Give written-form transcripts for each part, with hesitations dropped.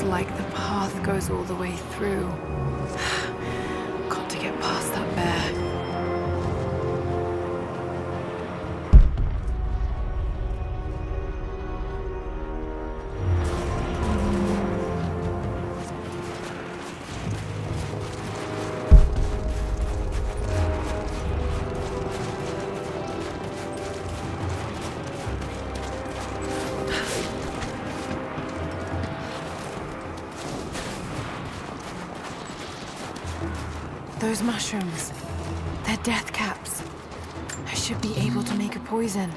like the path goes all the way through. Got to get past that bear. Those mushrooms, they're death caps. I should be able to make a poison.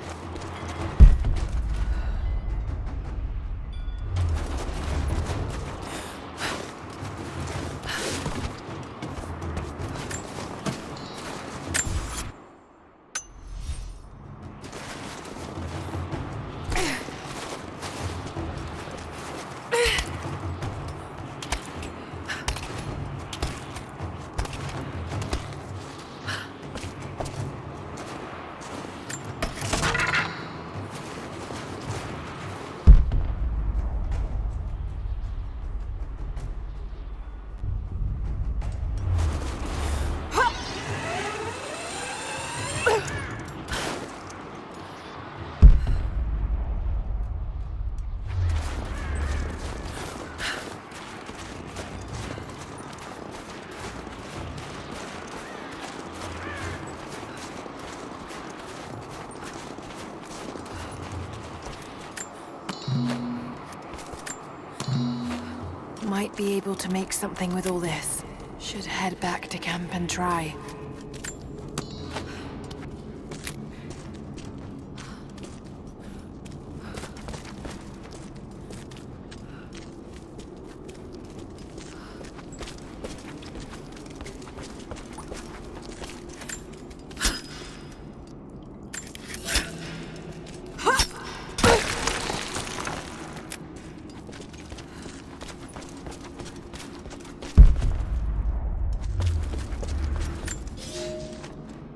Might be able to make something with all this. Should head back to camp and try.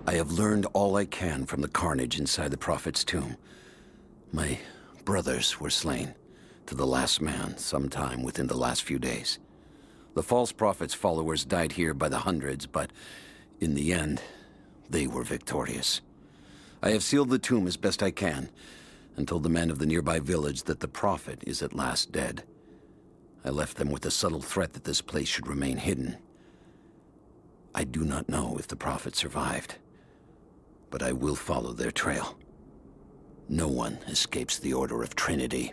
I have learned all I can from the carnage inside the Prophet's tomb. My brothers were slain, to the last man, sometime within the last few days. The false Prophet's followers died here by the hundreds, but in the end, they were victorious. I have sealed the tomb as best I can, and told the men of the nearby village that the Prophet is at last dead. I left them with the subtle threat that this place should remain hidden. I do not know if the Prophet survived, but I will follow their trail. No one escapes the Order of Trinity.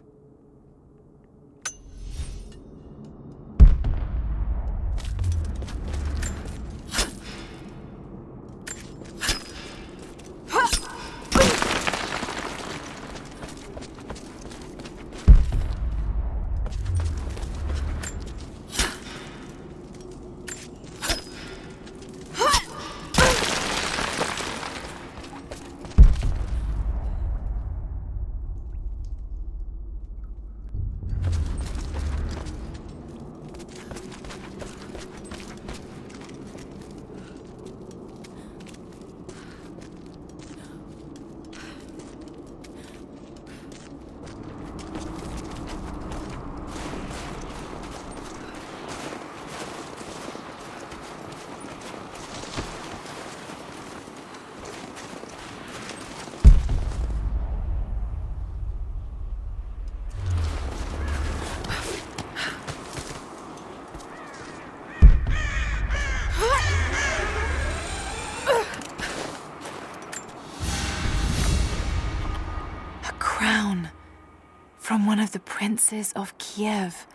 From one of the princes of Kiev.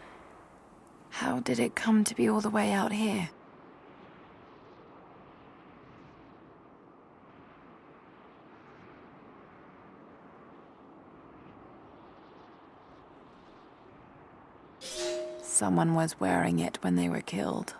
How did it come to be all the way out here? Someone was wearing it when they were killed.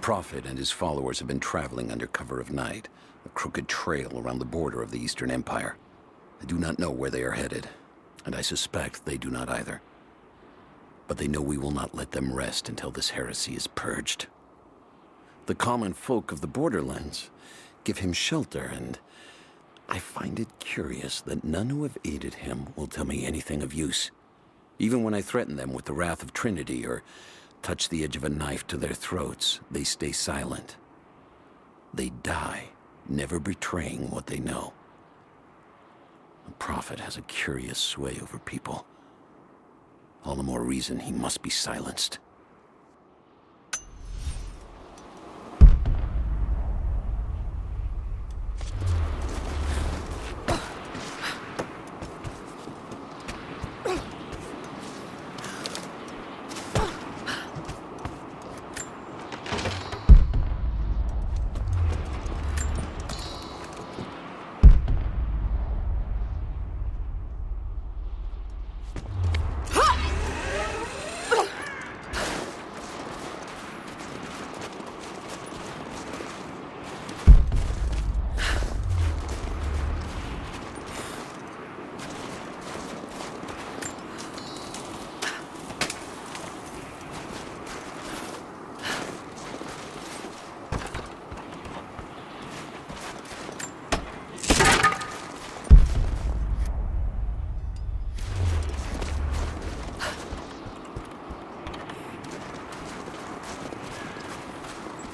Prophet and his followers have been traveling under cover of night, a crooked trail around the border of the Eastern Empire. I do not know where they are headed, and I suspect they do not either. But they know we will not let them rest until this heresy is purged. The common folk of the borderlands give him shelter, and I find it curious that none who have aided him will tell me anything of use. Even when I threaten them with the wrath of Trinity or touch the edge of a knife to their throats, they stay silent. They die, never betraying what they know. The Prophet has a curious sway over people. All the more reason he must be silenced.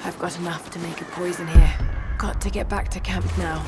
I've got enough to make a poison here. Got to get back to camp now.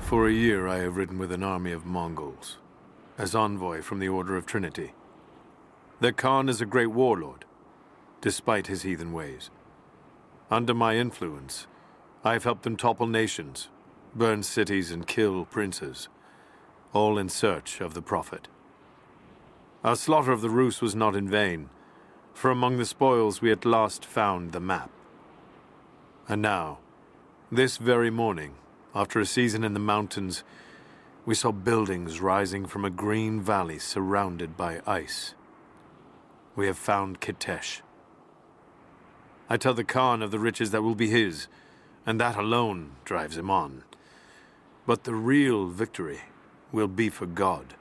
For a year I have ridden with an army of Mongols, as envoy from the Order of Trinity. Their Khan is a great warlord, despite his heathen ways. Under my influence, I have helped them topple nations, burn cities and kill princes, all in search of the Prophet. Our slaughter of the Rus was not in vain, for among the spoils we at last found the map. And now, this very morning, after a season in the mountains, we saw buildings rising from a green valley surrounded by ice. We have found Kitesh. I tell the Khan of the riches that will be his, and that alone drives him on. But the real victory will be for God,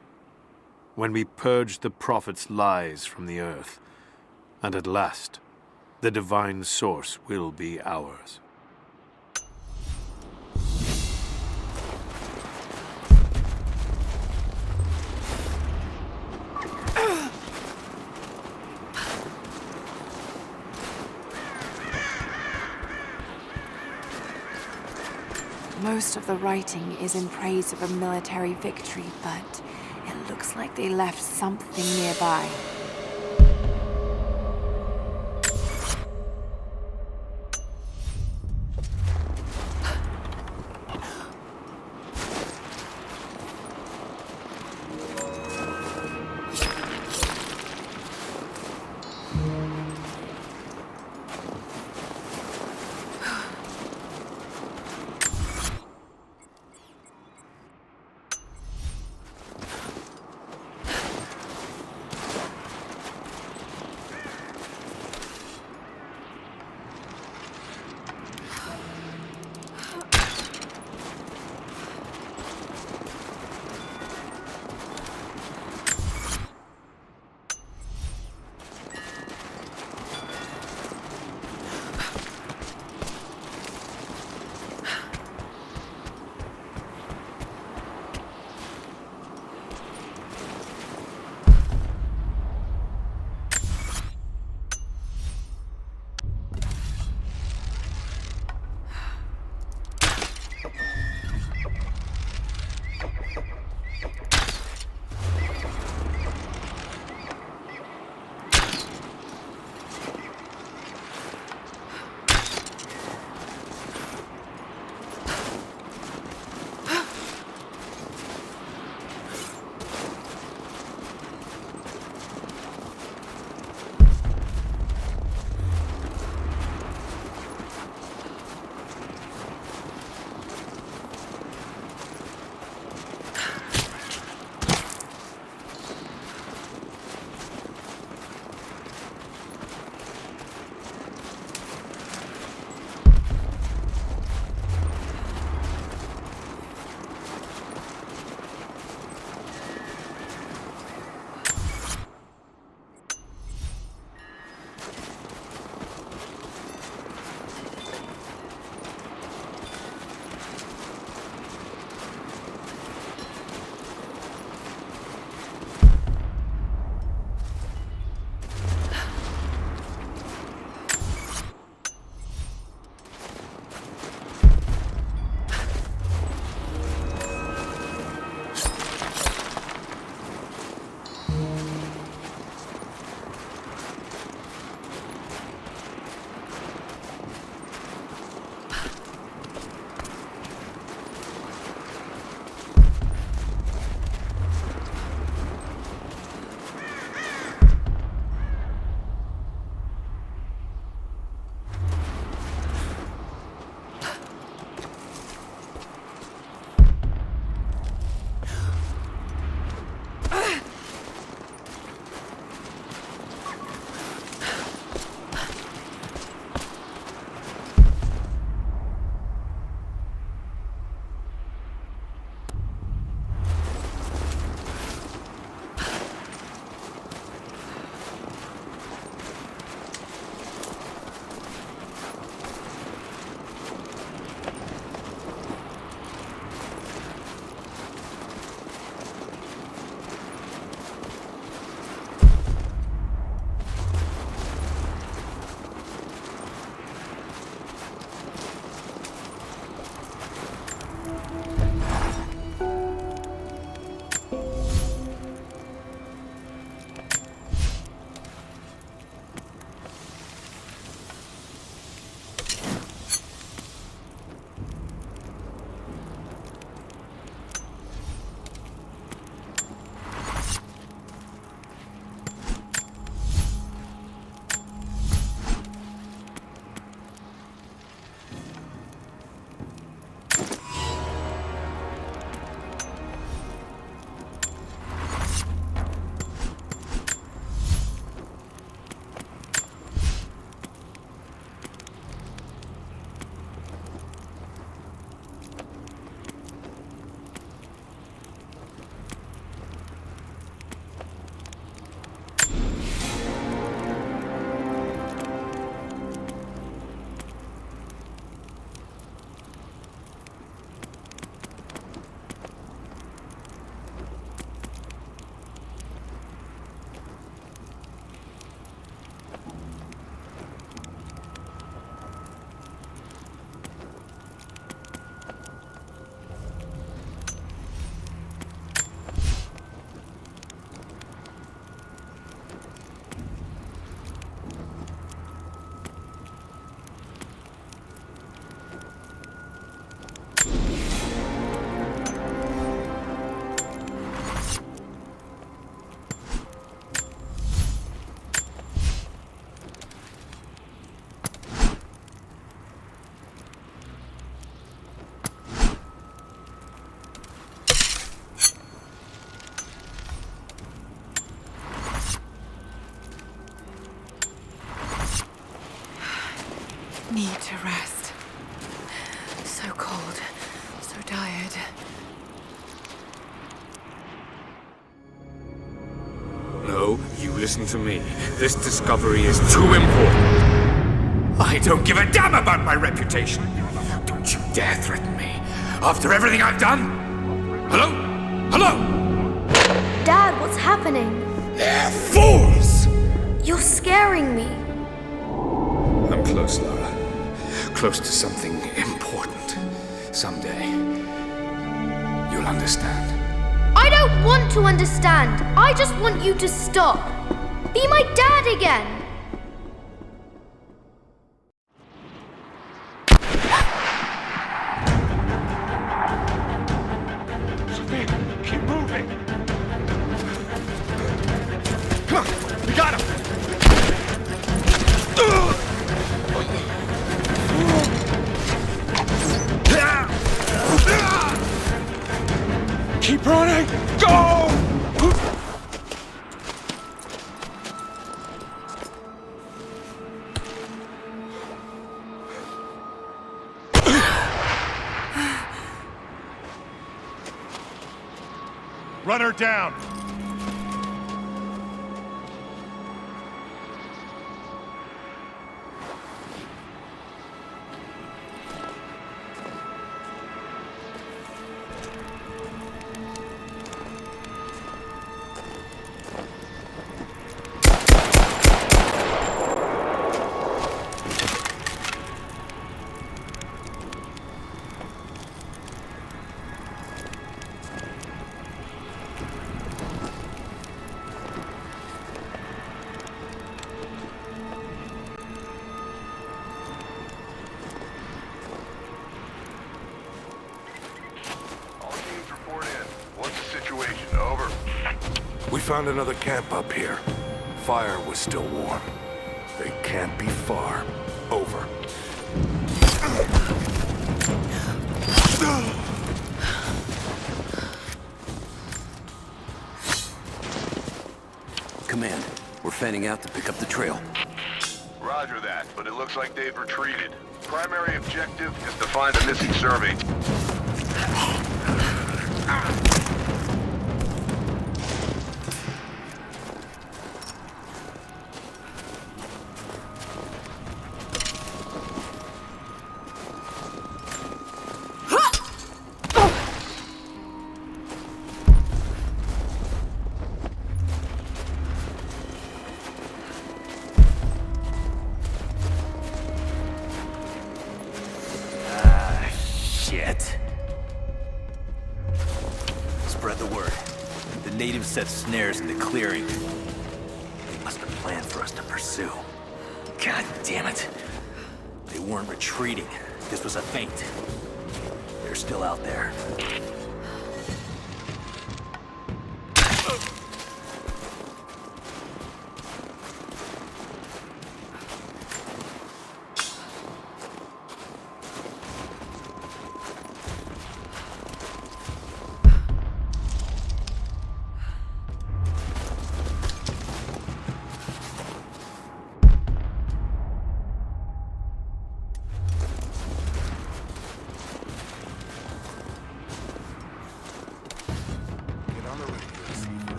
when we purge the Prophet's lies from the earth, and at last, the divine source will be ours. Most of the writing is in praise of a military victory, but it looks like they left something nearby. need to rest. So cold, so tired. No, you listen to me. This discovery is too important. I don't give a damn about my reputation. Don't you dare threaten me. After everything I've done? Hello? Hello? Dad, what's happening? They're fools! You're scaring me. I'm close, Lara. Close to something important. Someday, you'll understand. I don't want to understand. I just want you to stop. Be my dad again. Keep moving! Come on! We got him! Keep running! Go! Run her down! We found another camp up here. Fire was still warm. They can't be far. Over. Command, we're fanning out to pick up the trail. Roger that, but it looks like they've retreated. Primary objective is to find the missing survey. Shit. Spread the word. The natives set snares in the clearing. They must have planned for us to pursue. God damn it. They weren't retreating. This was a feint. They're still out there.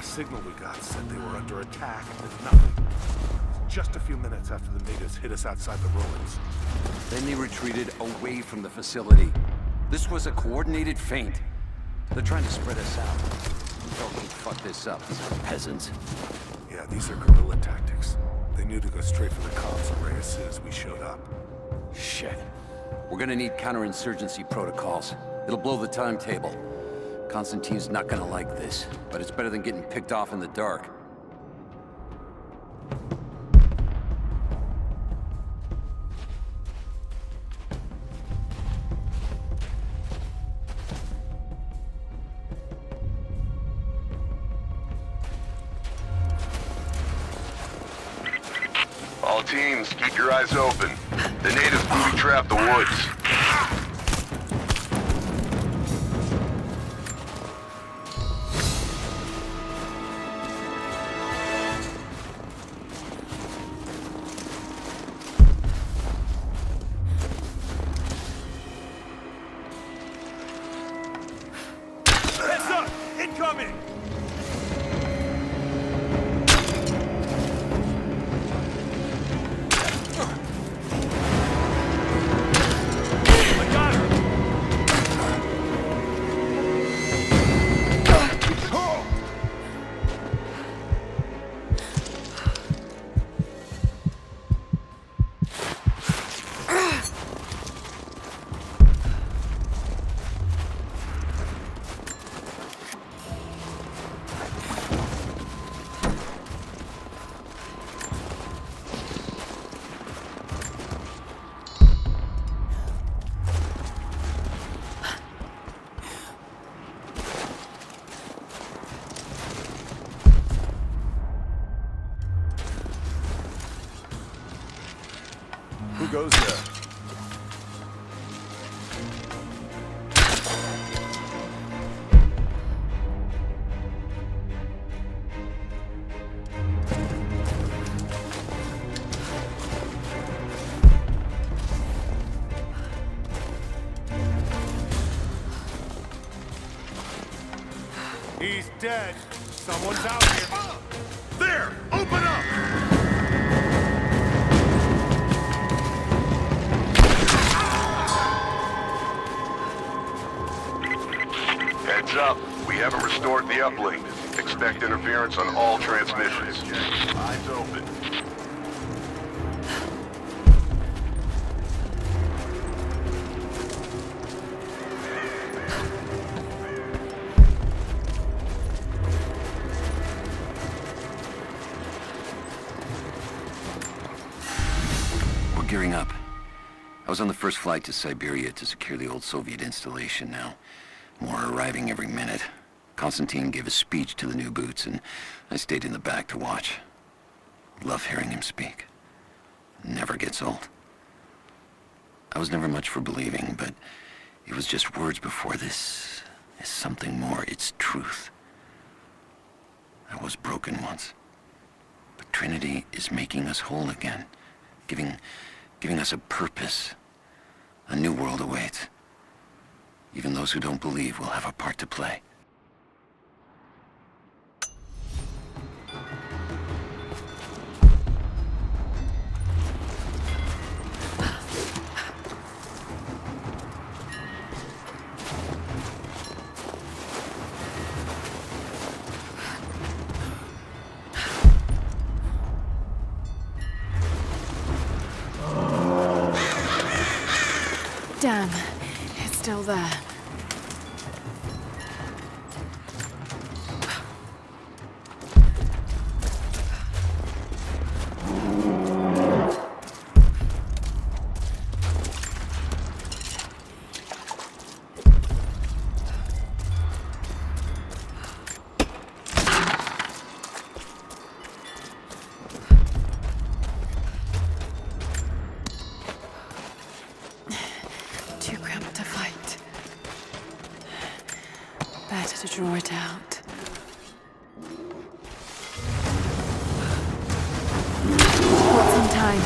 Signal we got said they were under attack and did nothing. Just a few minutes after the natives hit us outside the ruins. Then they retreated away from the facility. This was a coordinated feint. They're trying to spread us out. Don't fuck this up. These are peasants. Yeah, these are guerrilla tactics. They knew to go straight for the comms array as soon as we showed up. Shit. We're gonna need counterinsurgency protocols. It'll blow the timetable. Constantine's not gonna like this, but it's better than getting picked off in the dark. All teams, keep your eyes open. The natives booby-trapped the woods. goes there? He's dead. Someone's out here. There! Open up! Heads up. We haven't restored the uplink. Expect interference on all transmissions. Eyes open. Gearing up. I was on the first flight to Siberia to secure the old Soviet installation now. More are arriving every minute. Konstantin gave a speech to the new boots, and I stayed in the back to watch. Love hearing him speak. Never gets old. I was never much for believing, but it was just words before. This is something more. It's truth. I was broken once. But Trinity is making us whole again. Giving us a purpose. A new world awaits. Even those who don't believe will have a part to play. Damn, it's still there. Too cramped to fight. Better to draw it out. What's in time?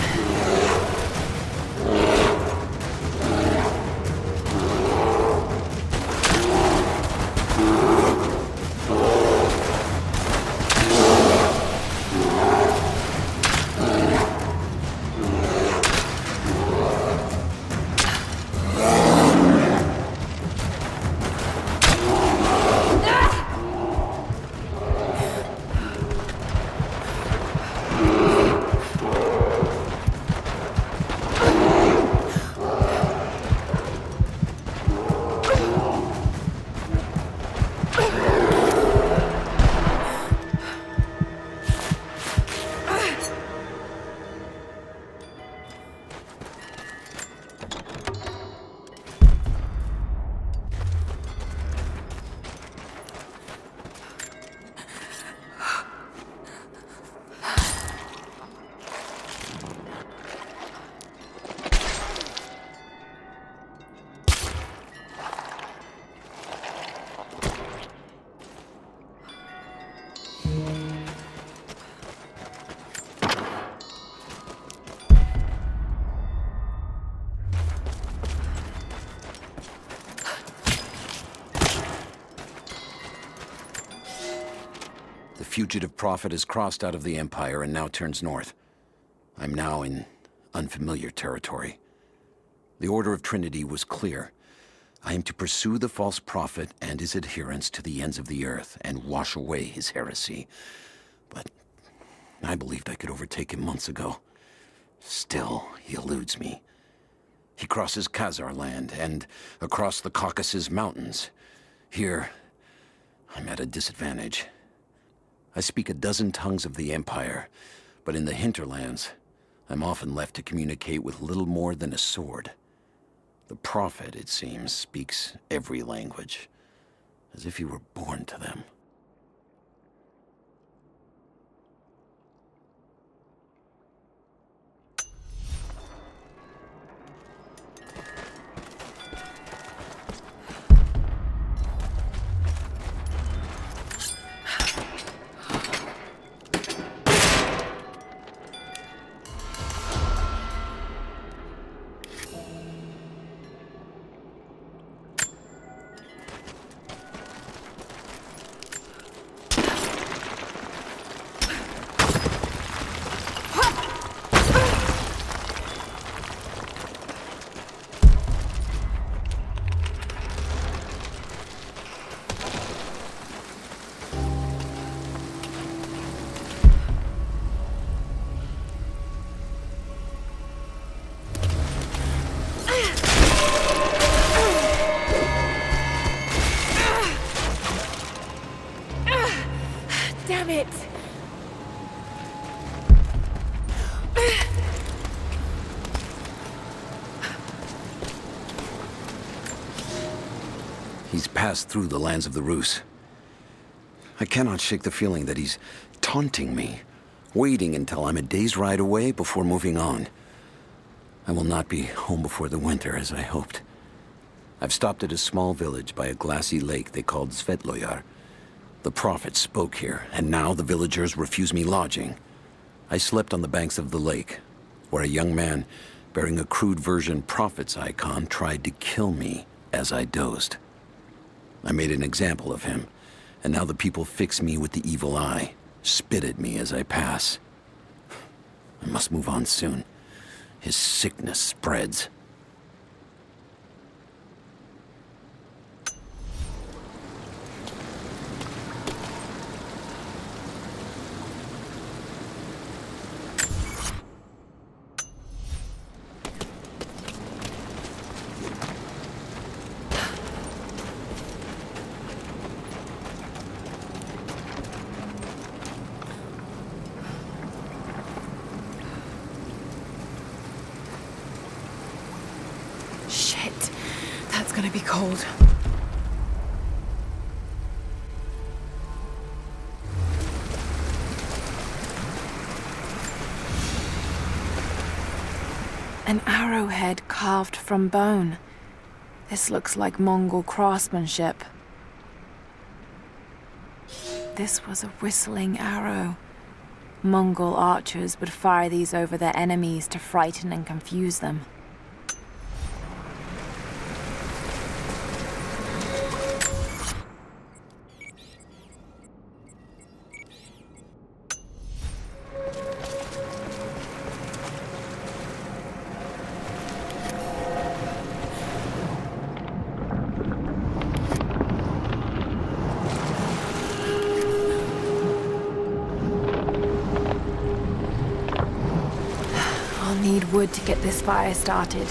The fugitive prophet has crossed out of the Empire and now turns north. I'm now in unfamiliar territory. The order of Trinity was clear. I am to pursue the false prophet and his adherents to the ends of the earth and wash away his heresy. But I believed I could overtake him months ago. Still, he eludes me. He crosses Khazar land and across the Caucasus Mountains. Here, I'm at a disadvantage. I speak a dozen tongues of the Empire, but in the hinterlands, I'm often left to communicate with little more than a sword. The prophet, it seems, speaks every language, as if he were born to them. He's passed through the lands of the Rus. I cannot shake the feeling that he's taunting me, waiting until I'm a day's ride away before moving on. I will not be home before the winter, as I hoped. I've stopped at a small village by a glassy lake they called Svetloyar. The prophet spoke here, and now the villagers refuse me lodging. I slept on the banks of the lake, where a young man bearing a crude version prophet's icon tried to kill me as I dozed. I made an example of him, and now the people fix me with the evil eye, spit at me as I pass. I must move on soon. His sickness spreads. Shit, that's gonna be cold. An arrowhead carved from bone. This looks like Mongol craftsmanship. This was a whistling arrow. Mongol archers would fire these over their enemies to frighten and confuse them. Need wood to get this fire started.